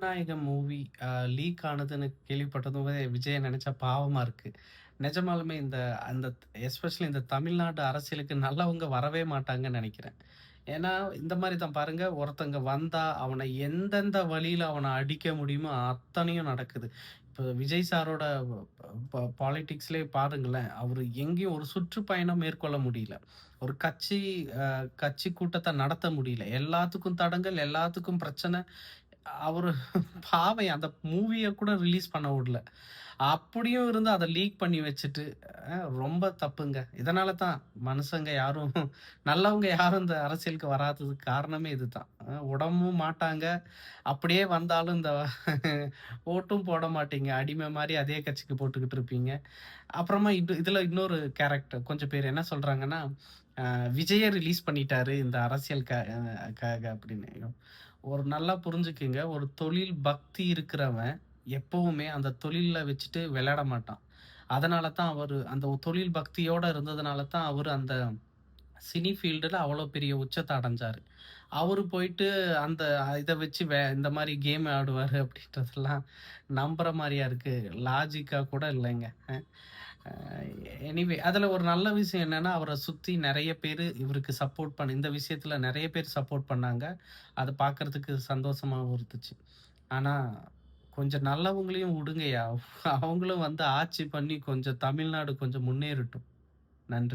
நாயகன் movie league ஆனதுன்னு கேள்விப்பட்டதும் Vijaya நெனச்சா பாவமா இருக்கு. நெஜமாலுமே அந்த எஸ்பெஷலி இந்த தமிழ்நாடு அரசியலுக்கு நல்லவங்க வரவே மாட்டாங்கன்னு நெனைக்கிறேன். ஏன்னா, இந்த மாரி தான் பாருங்க, ஒருத்தங்க வந்தா அவன எந்தெந்த வழியில அவன அடிக்க முடியுமோ அத்தனையும் நடக்குது. இப்ப விஜய் சாரோட பாலிடிக்ஸ்லயே பாருங்களேன், அவரு எங்கேயும் ஒரு சுற்றுப்பயணம் மேற்கொள்ள முடியல. ஒரு கட்சி கூட்டத்த நடத்த முடியல. எல்லாத்துக்கும் தடங்கல், எல்லாத்துக்கும் பிரச்சனை. அவரு பாவம் அந்த மூவிய கூட ரிலீஸ் பண்ண வுடல. அப்படியும் இருந்து அத லீக் பண்ணி வச்சுட்டு, ரொம்ப தப்புங்க. இதனால தான் மனுசங்க யாரும் நல்லவங்க யாரும் இந்த அரசியலுக்கு வராததுக்கு காரணமே இதுதான். உடவும் மாட்டாங்க. அப்படியே வந்தாலும் இந்த ஓட்டும் போட மாட்டீங்க. அடிமை மாரி அதே கட்சிக்கு போட்டுக்கிட்டு இருப்பீங்க. அப்புறமா இதுல இன்னொரு கேரக்டர் கொஞ்சம் பேர் என்ன சொல்றாங்கன்னா, விஜயே ரிலீஸ் பண்ணிட்டாரு இந்த அரசியல் க்காக அப்படின்னு. ஒரு நல்லா புரிஞ்சுக்கங்க. ஒரு தொழில் பக்தி இருக்கிறவன் எப்பவுமே அந்த தொழில்ல வச்சுட்டு விளையாட மாட்டான். அதனால தான் அவரு அந்த தொழில் பக்தியோட இருந்ததுனால தான் அவரு அந்த சினி ஃபீல்டுல அவ்வளோ பெரிய உச்சத்த அடைஞ்சாரு. அவரு போயிட்டு அந்த இத வச்சு இந்த மாரி கேம் ஆடுவாரு அப்படின்றதெல்லாம் நம்புற மாரியா இருக்கு. லாஜிக்கா கூட இல்லைங்க. அ எனிவே அதுல ஒரு நல்ல விஷயம் என்னன்னா, அவர சுத்தி நெறைய பேரு இவருக்கு சப்போர்ட் இந்த விஷயத்துல நெறைய பேர் சப்போர்ட் பண்ணாங்க. அத பார்க்கறதுக்கு சந்தோஷமாவும் இருந்துச்சு. ஆனா, கொஞ்சம் நல்லவங்களையும் விடுங்கய்யா. அவங்களும் வந்து ஆட்சி பண்ணி கொஞ்சம் தமிழ்நாடு கொஞ்சம் முன்னேறட்டும். நன்றி.